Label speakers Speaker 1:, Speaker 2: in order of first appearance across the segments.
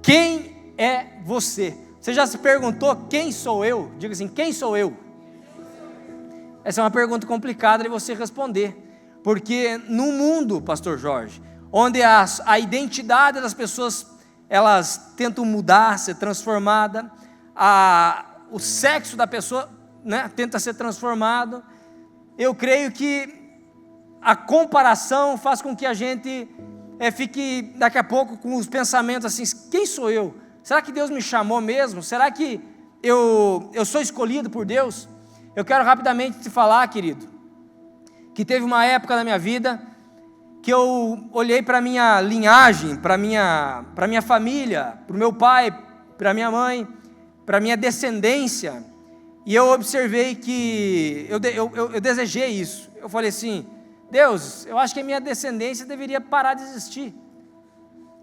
Speaker 1: quem é você? Você já se perguntou quem sou eu? Diga assim, quem sou eu? Essa é uma pergunta complicada de você responder, porque no mundo, pastor Jorge, onde a identidade das pessoas, elas tentam mudar, ser transformada, o sexo da pessoa, né, tenta ser transformado, eu creio que a comparação faz com que a gente fique daqui a pouco com os pensamentos assim, quem sou eu? Será que Deus me chamou mesmo? Será que eu sou escolhido por Deus? Eu quero rapidamente te falar, querido, que teve uma época na minha vida que eu olhei para a minha linhagem, para a minha família, para o meu pai, para a minha mãe, para a minha descendência, e eu observei que, eu desejei isso. Eu falei assim, Deus, eu acho que a minha descendência deveria parar de existir,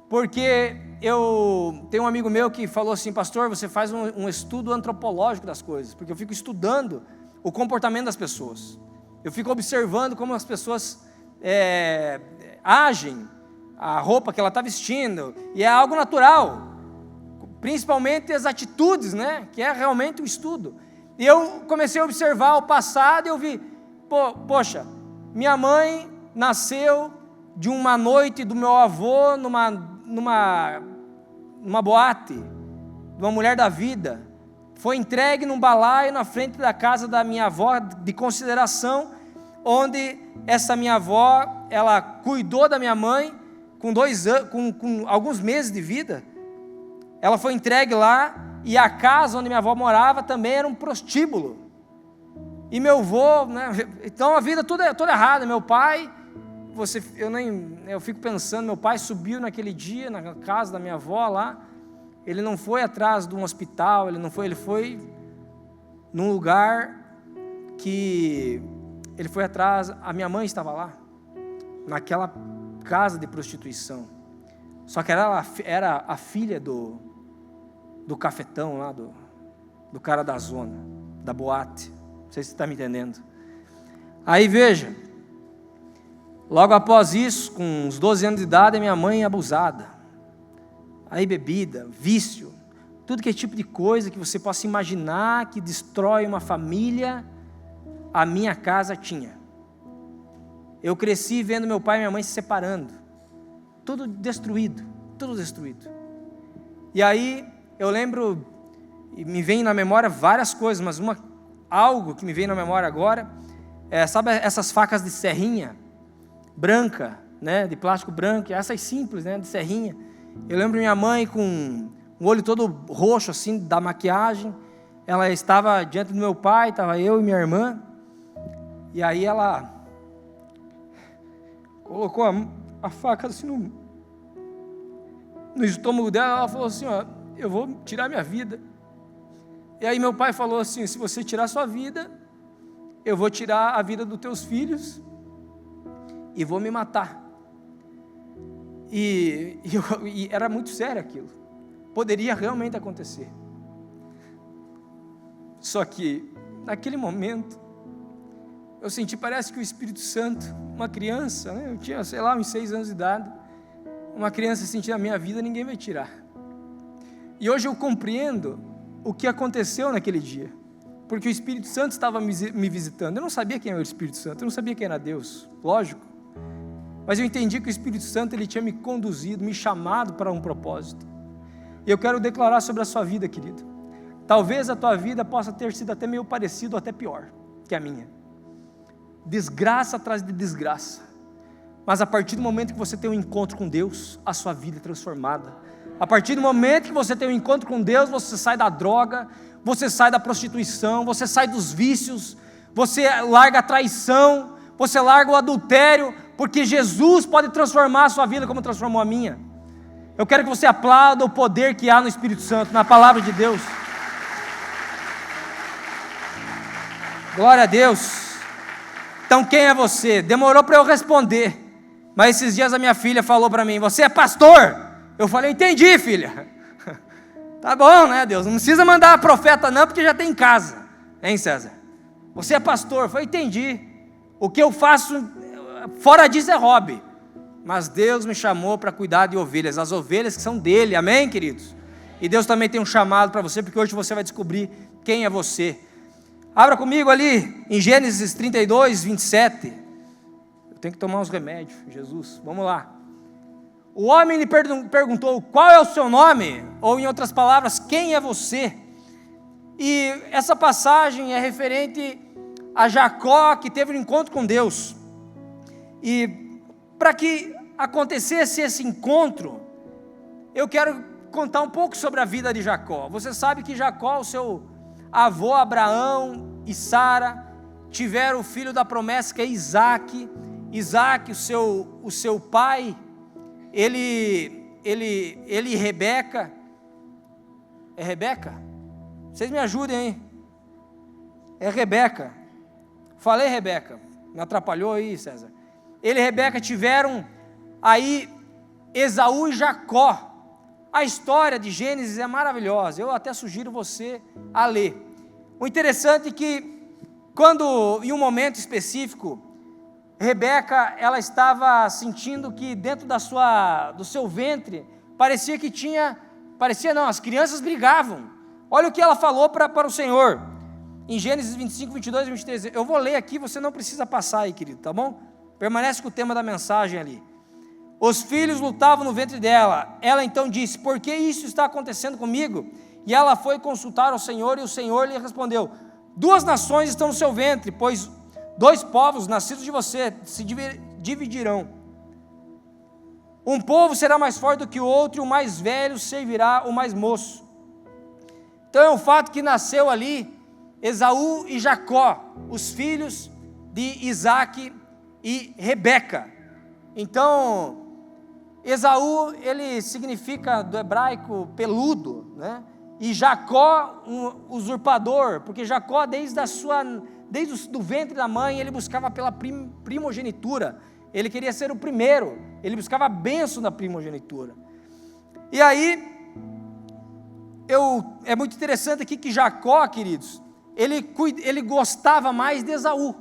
Speaker 1: porque eu tenho um amigo meu que falou assim, pastor, você faz um estudo antropológico das coisas, porque eu fico estudando o comportamento das pessoas, eu fico observando como as pessoas agem, a roupa que ela está vestindo, e é algo natural, principalmente as atitudes, né, que é realmente um estudo. E eu comecei a observar o passado e eu vi, poxa, minha mãe nasceu de uma noite do meu avô numa boate, de uma mulher da vida, foi entregue num balaio na frente da casa da minha avó de consideração, onde essa minha avó, ela cuidou da minha mãe com alguns meses de vida. Ela foi entregue lá, e a casa onde minha avó morava também era um prostíbulo. E meu avô, né, então a vida toda errada. Meu pai, eu fico pensando, meu pai subiu naquele dia na casa da minha avó lá, ele não foi atrás de um hospital, ele foi num lugar que ele foi atrás, a minha mãe estava lá, naquela casa de prostituição, só que ela era a filha do cafetão lá, do cara da zona, da boate, não sei se você está me entendendo. Aí veja, logo após isso, com uns 12 anos de idade, a minha mãe abusada, aí bebida, vício, tudo que é tipo de coisa que você possa imaginar que destrói uma família, a minha casa tinha. Eu cresci vendo meu pai e minha mãe se separando, tudo destruído. E aí eu lembro, e me vem na memória várias coisas, mas algo que me vem na memória agora, sabe essas facas de serrinha, branca, né, de plástico branco, essas simples, né, de serrinha. Eu lembro minha mãe com o olho todo roxo, assim, da maquiagem, ela estava diante do meu pai, estava eu e minha irmã, e aí ela colocou a faca assim no estômago dela, ela falou assim, ó, eu vou tirar minha vida. E aí meu pai falou assim, se você tirar sua vida, eu vou tirar a vida dos teus filhos e vou me matar. E era muito sério aquilo, poderia realmente acontecer. Só que naquele momento eu senti, parece que o Espírito Santo, uma criança, né, eu tinha, sei lá, uns 6 anos de idade, uma criança sentir a minha vida, ninguém vai tirar. E hoje eu compreendo o que aconteceu naquele dia, porque o Espírito Santo estava me visitando. Eu não sabia quem era o Espírito Santo, eu não sabia quem era Deus, lógico, mas eu entendi que o Espírito Santo, ele tinha me conduzido, me chamado para um propósito. E eu quero declarar sobre a sua vida, querido. Talvez a tua vida possa ter sido até meio parecido, ou até pior que a minha, desgraça atrás de desgraça, mas a partir do momento que você tem um encontro com Deus, a sua vida é transformada. A partir do momento que você tem um encontro com Deus, você sai da droga, você sai da prostituição, você sai dos vícios, você larga a traição, você larga o adultério, porque Jesus pode transformar a sua vida como transformou a minha. Eu quero que você aplauda o poder que há no Espírito Santo, na palavra de Deus. Glória a Deus. Então quem é você? Demorou para eu responder, mas esses dias a minha filha falou para mim, você é pastor? Eu falei, entendi, filha. Tá bom, né, Deus, não precisa mandar profeta não, porque já tem em casa, hein, César? Você é pastor? Eu falei, entendi. O que eu faço fora disso é hobby. mas Deus me chamou para cuidar de ovelhas, as ovelhas que são dele, amém, queridos? E Deus também tem um chamado para você, porque hoje você vai descobrir quem é você. Abra comigo ali em Gênesis 32, 27. Eu tenho que tomar uns remédios, Jesus, vamos lá. O homem lhe perguntou, qual é o seu nome? Ou em outras palavras, quem é você? E essa passagem é referente a Jacó, que teve um encontro com Deus. E para que acontecesse esse encontro, eu quero contar um pouco sobre a vida de Jacó. Você sabe que Jacó, o seu avô Abraão e Sara, tiveram o filho da promessa, que é Isaac. Isaac, o seu pai, ele e Rebeca. É Rebeca? Vocês me ajudem aí. É Rebeca. Falei Rebeca. Me atrapalhou aí, César. Ele e Rebeca tiveram aí Esaú e Jacó. A história de Gênesis é maravilhosa. Eu até sugiro você a ler. O interessante é que quando, em um momento específico, Rebeca, ela estava sentindo que dentro do seu ventre, parecia não, as crianças brigavam. Olha o que ela falou para o Senhor, em Gênesis 25, 22 e 23, eu vou ler aqui, você não precisa passar aí, querido, tá bom? Permanece com o tema da mensagem ali. Os filhos lutavam no ventre dela, ela então disse, por que isso está acontecendo comigo? E ela foi consultar o Senhor, e o Senhor lhe respondeu, 2 nações estão no seu ventre, pois 2 povos nascidos de você se dividirão. Um povo será mais forte do que o outro, e o mais velho servirá o mais moço. Então é um fato que nasceu ali, Esaú e Jacó, os filhos de Isaac e Rebeca. Então, Esaú, ele significa do hebraico peludo, né? E Jacó, um usurpador, porque Jacó desde o ventre da mãe, ele buscava pela primogenitura, ele queria ser o primeiro, ele buscava a bênção da primogenitura. E aí, é muito interessante aqui que Jacó, queridos, ele gostava mais de Esaú.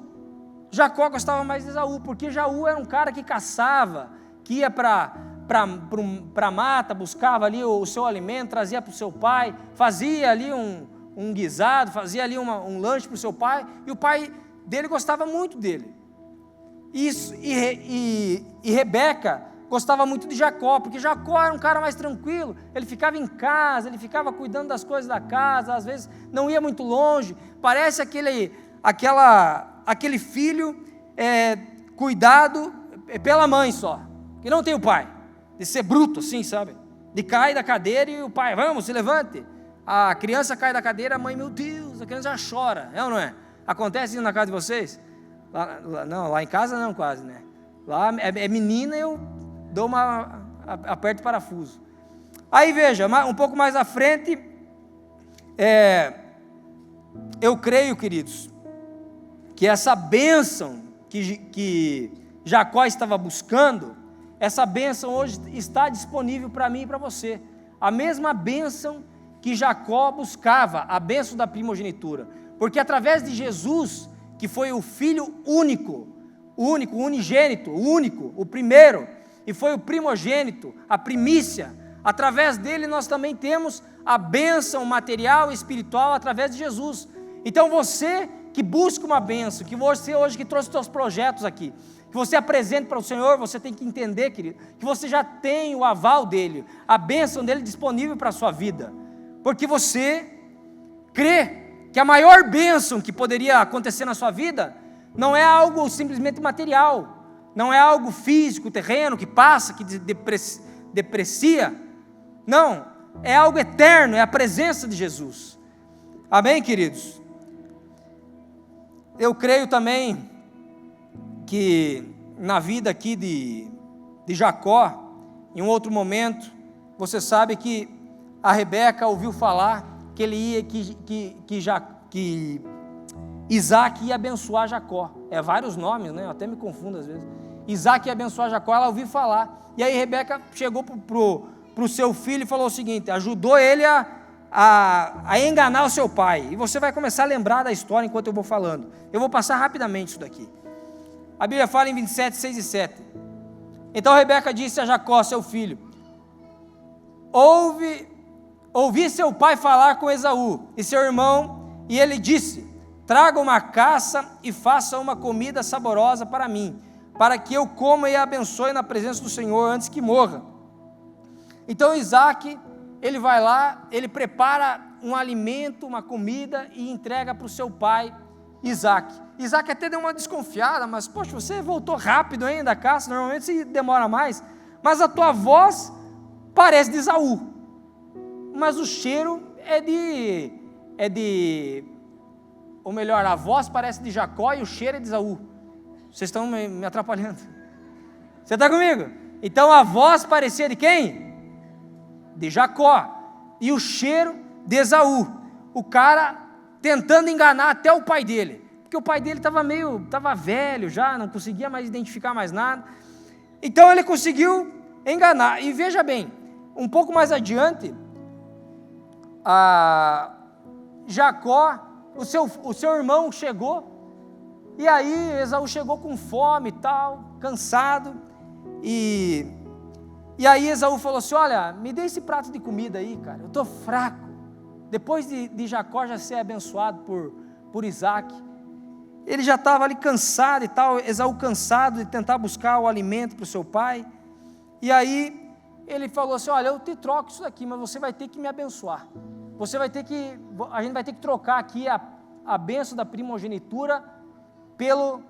Speaker 1: Jacó gostava mais de Esaú, porque Esaú era um cara que caçava, que ia para a mata, buscava ali o seu alimento, trazia para o seu pai, fazia ali um guisado, fazia ali um lanche para o seu pai, e o pai dele gostava muito dele. E Rebeca gostava muito de Jacó, porque Jacó era um cara mais tranquilo, ele ficava em casa, ele ficava cuidando das coisas da casa, às vezes não ia muito longe, parece aquele filho cuidado pela mãe só, que não tem o pai, de ser bruto assim, sabe, de cair da cadeira e o pai, vamos, se levante, a criança cai da cadeira, a mãe, meu Deus, a criança já chora, é ou não é? Acontece isso na casa de vocês? Lá em casa não quase, né? Lá é menina, eu dou aperto o parafuso. Aí veja, um pouco mais à frente, eu creio, queridos, que essa bênção que Jacó estava buscando, essa bênção hoje está disponível para mim e para você. A mesma bênção que Jacó buscava, a bênção da primogenitura. Porque através de Jesus, que foi o filho único, unigênito, o primeiro, e foi o primogênito, a primícia, através dele nós também temos a bênção material e espiritual através de Jesus. Então você que busca uma bênção, que você hoje que trouxe os seus projetos aqui, que você apresente para o Senhor, você tem que entender, querido, que você já tem o aval dele, a bênção dele disponível para a sua vida, porque você crê que a maior bênção que poderia acontecer na sua vida, não é algo simplesmente material, não é algo físico, terreno, que passa, que deprecia, não, é algo eterno, é a presença de Jesus, amém, queridos? Eu creio também que na vida aqui de Jacó, em um outro momento, você sabe que a Rebeca ouviu falar que ele ia, que Isaac ia abençoar Jacó, vários nomes, né? Eu até me confundo às vezes. Isaac ia abençoar Jacó, ela ouviu falar, e aí Rebeca chegou para o seu filho e falou o seguinte, ajudou ele a enganar o seu pai, e você vai começar a lembrar da história enquanto eu vou falando, eu vou passar rapidamente isso daqui. A Bíblia fala em 27, 6 e 7, Então Rebeca disse a Jacó, seu filho: ouvi seu pai falar com Esaú e seu irmão, e ele disse: traga uma caça e faça uma comida saborosa para mim, para que eu coma e abençoe na presença do Senhor antes que morra. Então Isaac, ele vai lá, ele prepara um alimento, uma comida e entrega para o seu pai Isaac. Isaac até deu uma desconfiada, mas poxa, você voltou rápido ainda da caça, normalmente você demora mais, mas a tua voz parece de Esaú, mas o cheiro ou melhor, a voz parece de Jacó e o cheiro é de Esaú. Vocês estão me atrapalhando. Você está comigo? Então a voz parecia de quem? De Jacó. E o cheiro de Esaú. O cara tentando enganar até o pai dele. Porque o pai dele estava velho já, não conseguia mais identificar mais nada. Então ele conseguiu enganar. E veja bem, um pouco mais adiante, Jacó, o seu irmão chegou, e aí Esaú chegou com fome e tal, cansado, e aí Esaú falou assim: olha, me dê esse prato de comida aí, cara, eu estou fraco. Depois de Jacó já ser abençoado por Isaac, ele já estava ali cansado e tal, Esaú cansado de tentar buscar o alimento para o seu pai, e aí ele falou assim: olha, eu te troco isso daqui, mas você vai ter que me abençoar, a gente vai ter que trocar aqui a bênção da primogenitura pelo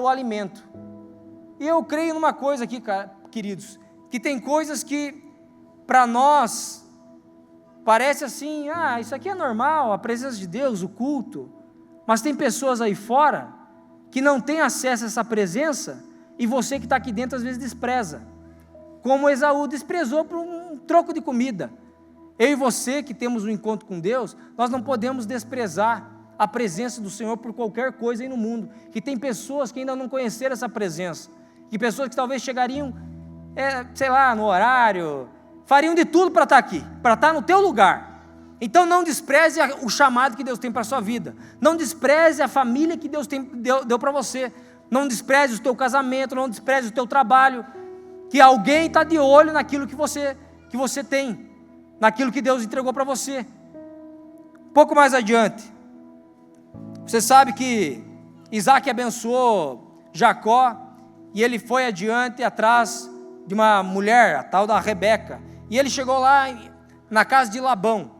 Speaker 1: alimento. E eu creio numa coisa aqui, queridos, que tem coisas que para nós parece assim, isso aqui é normal, a presença de Deus, o culto, mas tem pessoas aí fora que não têm acesso a essa presença, e você que está aqui dentro às vezes despreza, como Esaú desprezou por um troco de comida. Eu e você que temos um encontro com Deus, nós não podemos desprezar a presença do Senhor por qualquer coisa aí no mundo, que tem pessoas que ainda não conheceram essa presença, que pessoas que talvez chegariam, sei lá, no horário, fariam de tudo para estar aqui, para estar no teu lugar. Então não despreze o chamado que Deus tem para a sua vida, não despreze a família que Deus deu para você, não despreze o teu casamento, não despreze o teu trabalho, que alguém está de olho naquilo que você tem, naquilo que Deus entregou para você. Um pouco mais adiante, você sabe que Isaac abençoou Jacó, e ele foi adiante atrás de uma mulher, a tal da Rebeca, e ele chegou lá na casa de Labão.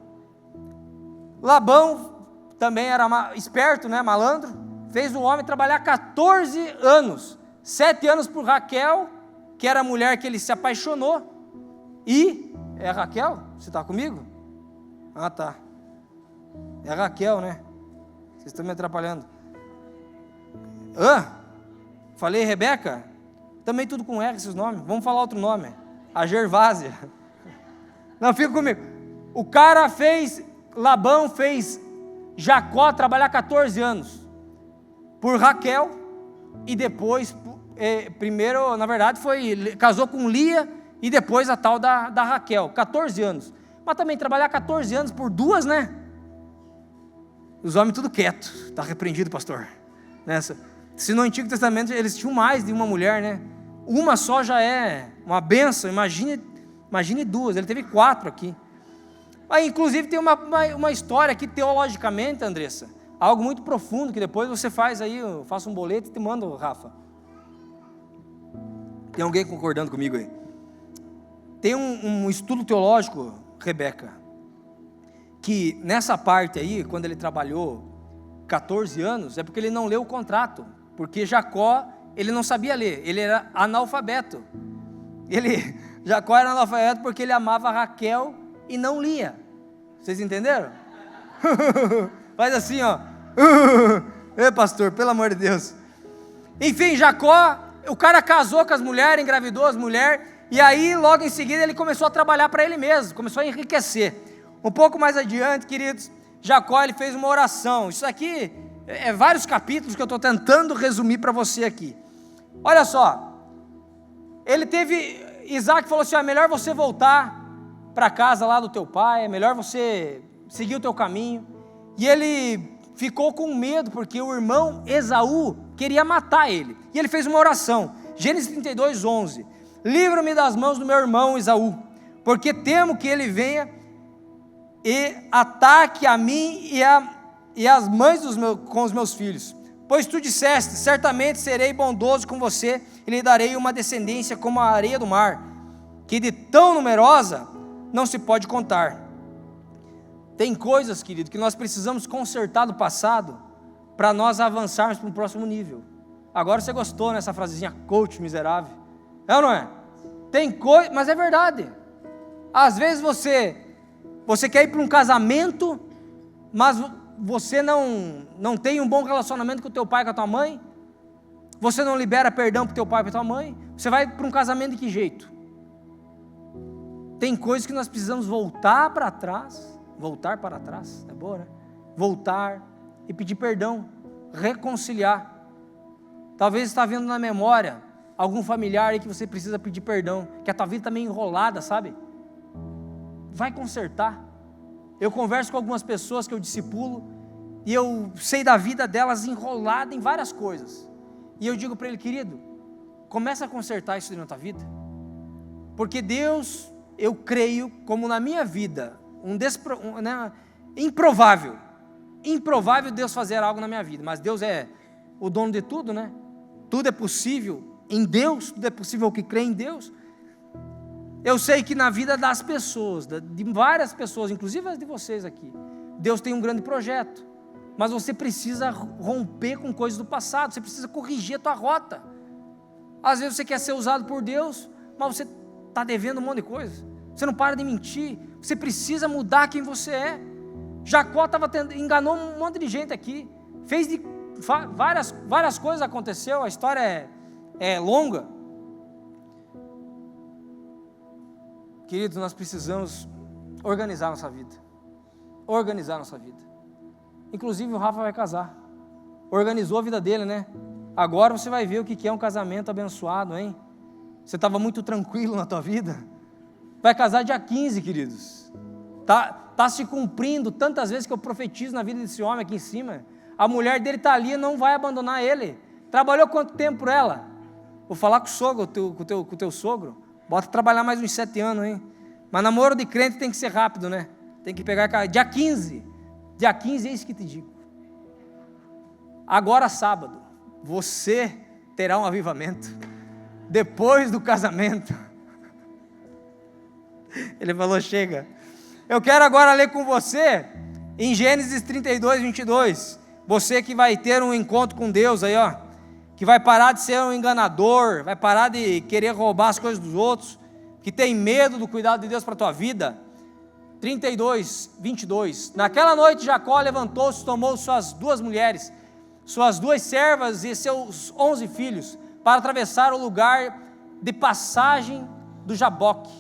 Speaker 1: Labão também era esperto, malandro, fez o homem trabalhar 14 anos, 7 anos por Raquel, que era a mulher que ele se apaixonou. E é Raquel? Você está comigo? Ah, tá. É Raquel, né? Vocês estão me atrapalhando. Falei Rebeca? Também tudo com R esses nomes. Vamos falar outro nome. A Gervásia. Não, fica comigo. Labão fez Jacó trabalhar 14 anos por Raquel, e depois, primeiro, na verdade, casou com Lia, e depois a tal da Raquel, 14 anos. Mas também trabalhar 14 anos por duas, né? Os homens tudo quieto. Está repreendido, pastor. Se no Antigo Testamento eles tinham mais de uma mulher, né? Uma só já é uma bênção, imagine duas, ele teve 4 aqui. Aí, inclusive, tem uma história aqui, teologicamente, Andressa, algo muito profundo, que depois você faz aí, eu faço um boleto e te mando, Rafa. Tem alguém concordando comigo aí? Tem um estudo teológico, Rebeca, que nessa parte aí, quando ele trabalhou 14 anos, é porque ele não leu o contrato, porque Jacó, ele não sabia ler, ele era analfabeto. Jacó era analfabeto porque ele amava Raquel e não lia. Vocês entenderam? Faz assim, ó. Pastor, pelo amor de Deus. Enfim, Jacó, o cara casou com as mulheres, engravidou as mulheres, e aí logo em seguida ele começou a trabalhar para ele mesmo, começou a enriquecer. Um pouco mais adiante, queridos, Jacó, ele fez uma oração. Isso aqui é vários capítulos que eu estou tentando resumir para você aqui. Olha só, Isaac falou assim: é melhor você voltar para casa lá do teu pai, é melhor você seguir o teu caminho. E ele ficou com medo, porque o irmão Esaú queria matar ele, e ele fez uma oração: Gênesis 32, 11. Livra-me das mãos do meu irmão Esaú, porque temo que ele venha e ataque a mim e as mães com os meus filhos. Pois tu disseste, certamente serei bondoso com você, e lhe darei uma descendência como a areia do mar, que de tão numerosa não se pode contar. Tem coisas, querido, que nós precisamos consertar do passado, para nós avançarmos para um próximo nível. Agora você gostou nessa frasezinha, coach miserável, é ou não é? Tem coisa, mas é verdade. Às vezes você quer ir para um casamento, mas você não tem um bom relacionamento com o teu pai e com a tua mãe, você não libera perdão para o teu pai e para a tua mãe, você vai para um casamento de que jeito? Tem coisas que nós precisamos voltar para trás, é boa, né? Voltar e pedir perdão, reconciliar. Talvez você está vendo na memória algum familiar aí que você precisa pedir perdão, que a tua vida está meio enrolada, sabe? Vai consertar. Eu converso com algumas pessoas que eu discipulo, e eu sei da vida delas enrolada em várias coisas, e eu digo para ele, querido, começa a consertar isso na tua vida, porque Deus, eu creio, como na minha vida, improvável Deus fazer algo na minha vida, mas Deus é o dono de tudo, né? Tudo é possível em Deus, tudo é possível ao que crê em Deus. Eu sei que na vida das pessoas, de várias pessoas, inclusive as de vocês aqui, Deus tem um grande projeto, mas você precisa romper com coisas do passado, você precisa corrigir a tua rota. Às vezes você quer ser usado por Deus, mas você está devendo um monte de coisa, você não para de mentir, você precisa mudar quem você é. Jacó enganou um monte de gente aqui, várias coisas aconteceu, a história é longa. Queridos, nós precisamos organizar nossa vida. Inclusive o Rafa vai casar. Organizou a vida dele, né? Agora você vai ver o que é um casamento abençoado, hein? Você estava muito tranquilo na tua vida. Vai casar dia 15, queridos. Tá se cumprindo tantas vezes que eu profetizo na vida desse homem aqui em cima. A mulher dele está ali e não vai abandonar ele. Trabalhou quanto tempo por ela? Vou falar com o sogro, com o teu sogro. Bota trabalhar mais uns 7 anos, hein? Mas namoro de crente tem que ser rápido, né? Tem que pegar dia 15. Dia 15 é isso que te digo. Agora sábado, você terá um avivamento. Depois do casamento. Ele falou, chega. Eu quero agora ler com você, em Gênesis 32, 22. Você que vai ter um encontro com Deus aí, ó. Que vai parar de ser um enganador, vai parar de querer roubar as coisas dos outros, que tem medo do cuidado de Deus para a tua vida. 32, 22. Naquela noite Jacó levantou-se, tomou suas 2 mulheres, suas 2 servas e seus 11 filhos, para atravessar o lugar de passagem do Jaboque.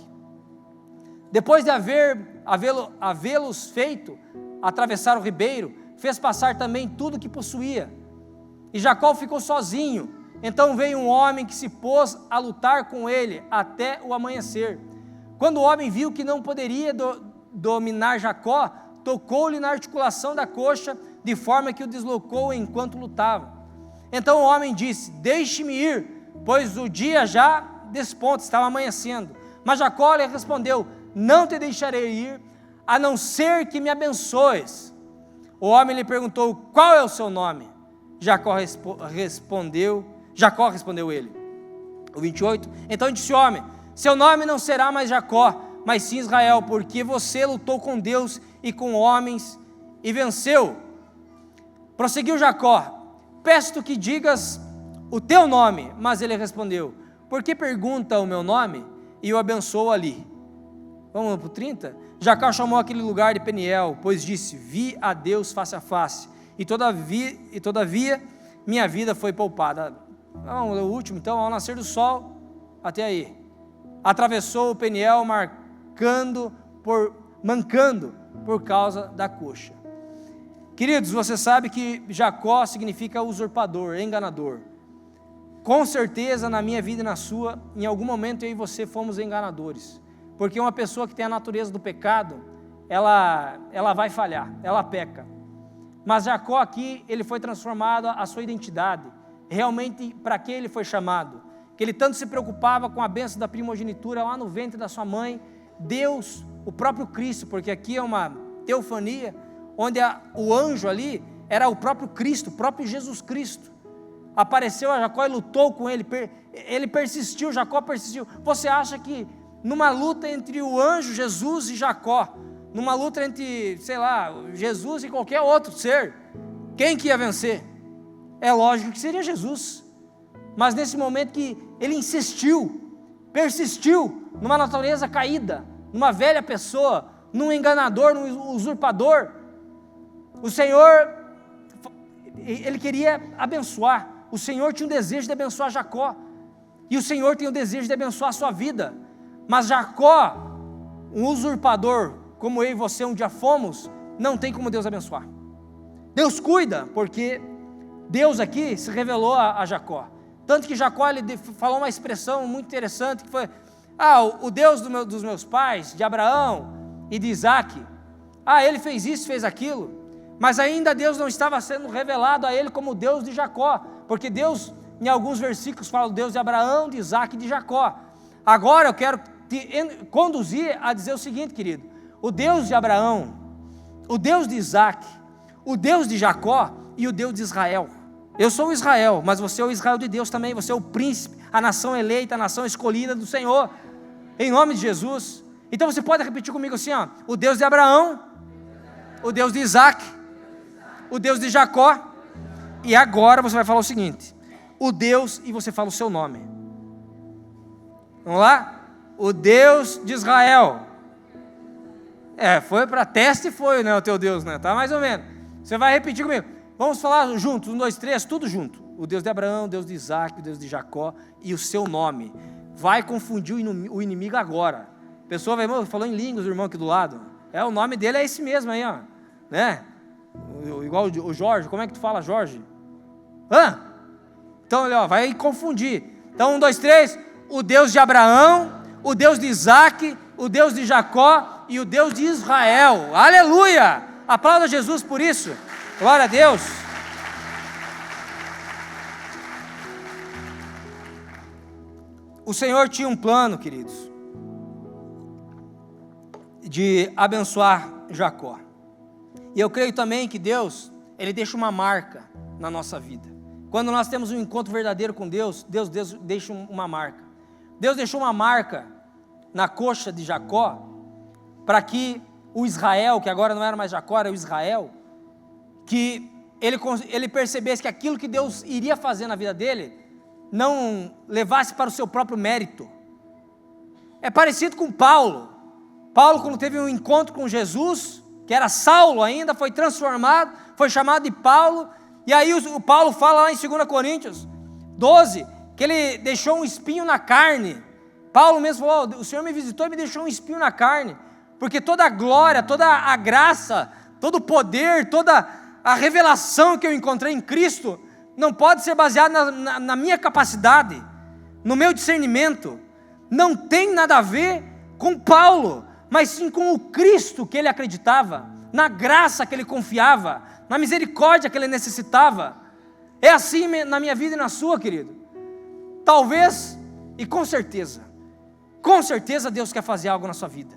Speaker 1: Depois de havê-los feito atravessar o ribeiro, fez passar também tudo o que possuía. E Jacó ficou sozinho. Então veio um homem que se pôs a lutar com ele até o amanhecer. Quando o homem viu que não poderia dominar Jacó, tocou-lhe na articulação da coxa, de forma que o deslocou enquanto lutava. Então o homem disse, deixe-me ir, pois o dia já desponta, estava amanhecendo. Mas Jacó lhe respondeu, não te deixarei ir, a não ser que me abençoes. O homem lhe perguntou, qual é o seu nome? Jacó respondeu ele. O 28, então disse o homem, seu nome não será mais Jacó, mas sim Israel, porque você lutou com Deus e com homens e venceu. Prosseguiu Jacó, peço que digas o teu nome. Mas ele respondeu, por que pergunta o meu nome? E o abençoou ali. Vamos para o 30? Jacó chamou aquele lugar de Peniel, pois disse, vi a Deus face a face, e todavia minha vida foi poupada. Vamos ler o último, então, ao nascer do sol, até aí. Atravessou o Peniel, mancando por causa da coxa. Queridos, você sabe que Jacó significa usurpador, enganador. Com certeza, na minha vida e na sua, em algum momento eu e você fomos enganadores. Porque uma pessoa que tem a natureza do pecado, ela vai falhar, ela peca. Mas Jacó aqui, ele foi transformado a sua identidade. Realmente, para que ele foi chamado? que ele tanto se preocupava com a bênção da primogenitura lá no ventre da sua mãe, Deus, o próprio Cristo, porque aqui é uma teofania, onde o anjo ali era o próprio Cristo, o próprio Jesus Cristo, apareceu a Jacó e lutou com ele, ele persistiu, Jacó persistiu. Você acha que numa luta entre o anjo Jesus e Jacó, numa luta entre, sei lá, Jesus e qualquer outro ser, quem que ia vencer? É lógico que seria Jesus, mas nesse momento que ele insistiu, persistiu numa natureza caída, numa velha pessoa, num enganador, num usurpador, o Senhor, ele queria abençoar, o Senhor tinha o desejo de abençoar Jacó, e o Senhor tem o desejo de abençoar a sua vida, mas Jacó, um usurpador, como eu e você um dia fomos, não tem como Deus abençoar. Deus cuida, porque Deus aqui se revelou a Jacó, tanto que Jacó ele falou uma expressão muito interessante, que foi, o Deus dos meus pais, de Abraão e de Isaac, ele fez isso, fez aquilo, mas ainda Deus não estava sendo revelado a ele como o Deus de Jacó, porque Deus, em alguns versículos, fala o Deus de Abraão, de Isaac e de Jacó. Agora eu quero te conduzir a dizer o seguinte, querido, o Deus de Abraão, o Deus de Isaac, o Deus de Jacó e o Deus de Israel. Eu sou o Israel, mas você é o Israel de Deus também, você é o príncipe, a nação eleita, a nação escolhida do Senhor, em nome de Jesus. Então você pode repetir comigo assim, o Deus de Abraão, o Deus de Isaac, o Deus de Jacó, e agora você vai falar o seguinte, o Deus, e você fala o seu nome. Vamos lá? O Deus de Israel. Foi para teste, foi, né, o teu Deus, né? Tá mais ou menos. Você vai repetir comigo. Vamos falar juntos, 1, 2, 3, tudo junto. O Deus de Abraão, o Deus de Isaac, o Deus de Jacó e o seu nome. Vai confundir o inimigo agora. A pessoa vai, falou em línguas, o irmão aqui do lado. O nome dele é esse mesmo aí, né? Igual o Jorge, como é que tu fala, Jorge? Então, vai confundir. Então, 1, 2, 3, o Deus de Abraão, o Deus de Isaac, o Deus de Jacó e o Deus de Israel. Aleluia! Aplauda Jesus por isso. Glória a Deus. O Senhor tinha um plano, queridos, de abençoar Jacó. E eu creio também que Deus, Ele deixa uma marca na nossa vida. Quando nós temos um encontro verdadeiro com Deus, Deus deixa uma marca. Deus deixou uma marca na coxa de Jacó, para que o Israel, que agora não era mais Jacó, era o Israel, que ele percebesse que aquilo que Deus iria fazer na vida dele, não levasse para o seu próprio mérito. É parecido com Paulo. Paulo, quando teve um encontro com Jesus, que era Saulo ainda, foi transformado, foi chamado de Paulo, e aí o Paulo fala lá em 2 Coríntios 12, que ele deixou um espinho na carne. Paulo mesmo falou, o Senhor me visitou e me deixou um espinho na carne, porque toda a glória, toda a graça, todo o poder, toda a revelação que eu encontrei em Cristo, não pode ser baseada na minha capacidade, no meu discernimento, não tem nada a ver com Paulo, mas sim com o Cristo que ele acreditava, na graça que ele confiava, na misericórdia que ele necessitava. É assim na minha vida e na sua, querido. Talvez, e com certeza Deus quer fazer algo na sua vida.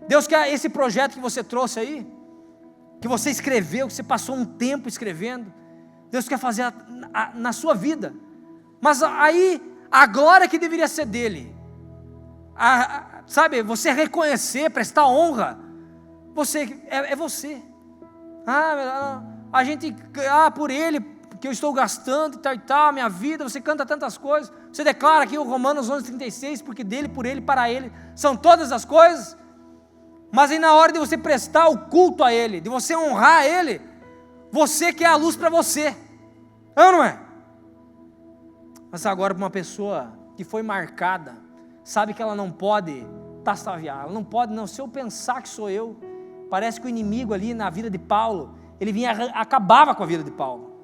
Speaker 1: Deus quer esse projeto que você trouxe aí, que você escreveu, que você passou um tempo escrevendo, Deus quer fazer na sua vida, mas aí a glória que deveria ser dele, sabe, você reconhecer, prestar honra, é você. A gente, por ele, que eu estou gastando e tal, minha vida, você canta tantas coisas, você declara aqui o Romanos 11:36, porque dele, por ele, para ele, são todas as coisas, mas aí na hora de você prestar o culto a ele, de você honrar ele, você quer a luz para você, não é? Mas agora para uma pessoa que foi marcada, sabe que ela não pode tastaviar, ela não pode, não, se eu pensar que sou eu, parece que o inimigo ali na vida de Paulo, ele vinha, acabava com a vida de Paulo.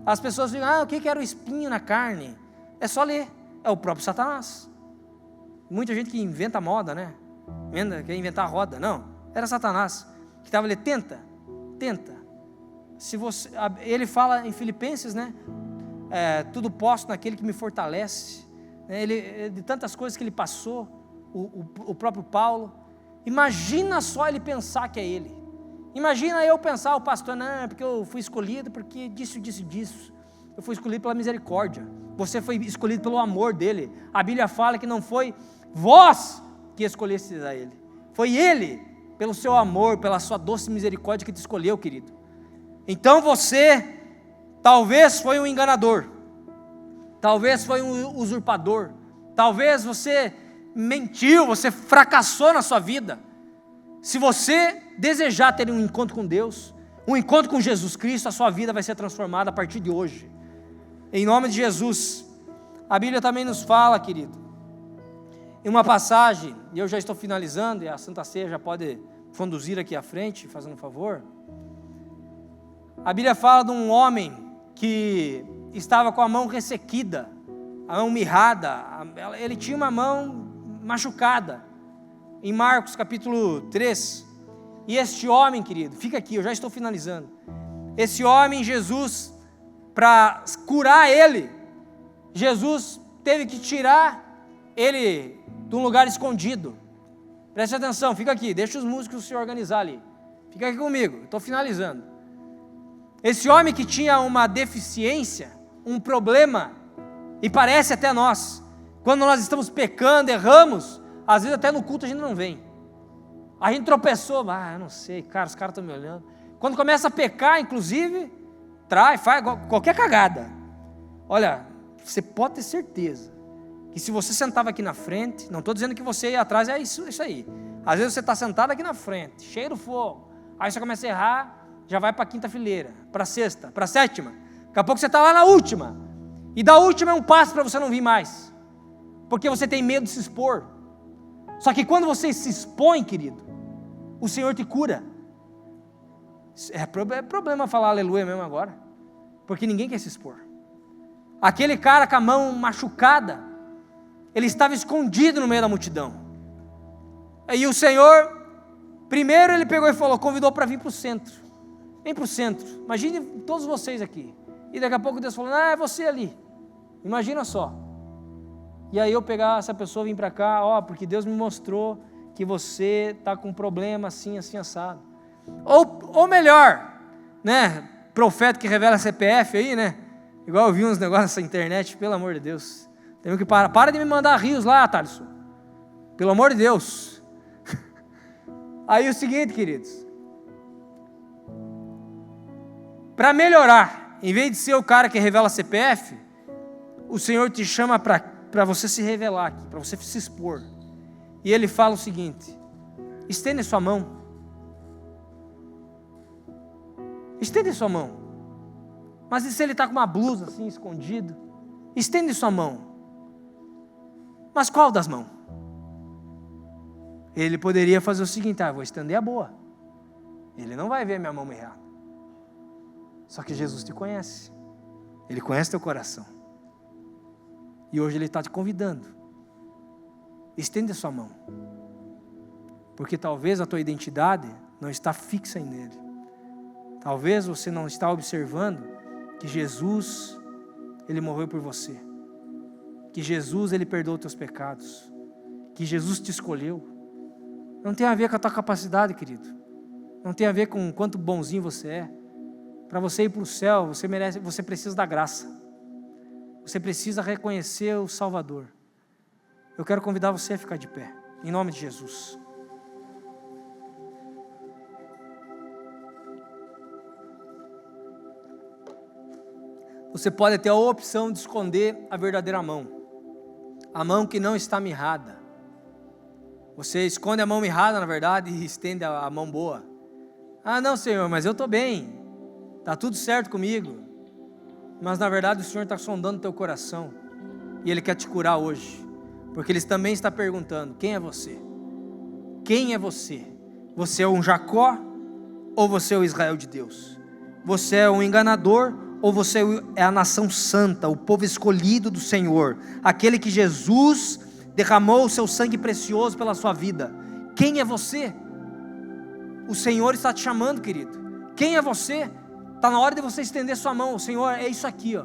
Speaker 1: As pessoas dizem, o que era o espinho na carne? É só ler, é o próprio Satanás. Muita gente que inventa moda, né? Quer inventar a roda, não, era Satanás, que estava ali, tenta, ele fala em Filipenses, né? Tudo posso naquele que me fortalece, né, de tantas coisas que ele passou, o próprio Paulo. Imagina só ele pensar que é ele. Imagina eu pensar, o pastor, não, porque eu fui escolhido, porque disso. Eu fui escolhido pela misericórdia. Você foi escolhido pelo amor dele. A Bíblia fala que não foi vós que escolhestes a ele. Foi ele, pelo seu amor, pela sua doce misericórdia que te escolheu, querido. Então você, talvez foi um enganador. Talvez foi um usurpador. Talvez você mentiu, você fracassou na sua vida. Se você desejar ter um encontro com Deus, um encontro com Jesus Cristo, a sua vida vai ser transformada a partir de hoje. Em nome de Jesus. A Bíblia também nos fala, querido, em uma passagem, e eu já estou finalizando, e a Santa Ceia já pode conduzir aqui à frente, fazendo um favor. A Bíblia fala de um homem que estava com a mão ressequida, a mão mirrada, ele tinha uma mão machucada, em Marcos capítulo 3, e este homem, querido, fica aqui, eu já estou finalizando, esse homem, Jesus, para curar ele, Jesus teve que tirar ele de um lugar escondido. Preste atenção, fica aqui, deixa os músicos se organizar ali, fica aqui comigo, estou finalizando. Esse homem que tinha uma deficiência, um problema, e parece até nós, quando nós estamos pecando, erramos, às vezes até no culto a gente não vem, a gente tropeçou, eu não sei, cara, os caras estão me olhando, quando começa a pecar, inclusive, faz qualquer cagada, olha, você pode ter certeza, que se você sentava aqui na frente, não estou dizendo que você ia atrás, é isso aí, às vezes você está sentado aqui na frente, cheio do fogo, aí você começa a errar, já vai para a quinta fileira, para a sexta, para a sétima, daqui a pouco você está lá na última, e da última é um passo para você não vir mais, porque você tem medo de se expor, só que quando você se expõe, querido, o Senhor te cura. É problema falar aleluia mesmo agora, porque ninguém quer se expor. Aquele cara com a mão machucada, ele estava escondido no meio da multidão, e o Senhor, primeiro ele pegou e falou, convidou para vir para o centro, vem para o centro, imagine todos vocês aqui, e daqui a pouco Deus falou, é você ali, imagina só, e aí eu pegar essa pessoa e vir para cá, porque Deus me mostrou que você está com um problema assim, assim, assado, ou melhor, né, profeta que revela CPF aí, né, igual eu vi uns negócios nessa internet, pelo amor de Deus, tenho que para de me mandar rios lá, Thaleson, pelo amor de Deus. Aí o seguinte, queridos, para melhorar, em vez de ser o cara que revela CPF, o Senhor te chama para você se revelar aqui, para você se expor, e Ele fala o seguinte, estende sua mão, mas e se ele está com uma blusa assim, escondido, estende sua mão, mas qual das mãos? Ele poderia fazer o seguinte, vou estender a boa, ele não vai ver minha mão errada, só que Jesus te conhece, Ele conhece teu coração, e hoje Ele está te convidando, estende a sua mão, porque talvez a tua identidade não está fixa nele, talvez você não está observando que Jesus, Ele morreu por você, que Jesus, Ele perdoou teus pecados, que Jesus te escolheu. Não tem a ver com a tua capacidade, querido, não tem a ver com quanto bonzinho você é. Para você ir para o céu, você precisa da graça, você precisa reconhecer o Salvador. Eu quero convidar você a ficar de pé, em nome de Jesus. Você pode ter a opção de esconder a verdadeira mão, a mão que não está mirrada. Você esconde a mão mirrada, na verdade, e estende a mão boa. Não, Senhor, mas eu estou bem, está tudo certo comigo. Mas na verdade o Senhor está sondando o teu coração, e Ele quer te curar hoje, porque Ele também está perguntando, quem é você? Quem é você? Você é um Jacó, ou você é o Israel de Deus? Você é um enganador, ou você é a nação santa, o povo escolhido do Senhor, aquele que Jesus derramou o seu sangue precioso pela sua vida? Quem é você? O Senhor está te chamando, querido. Quem é você? Está na hora de você estender sua mão. O Senhor, é isso aqui,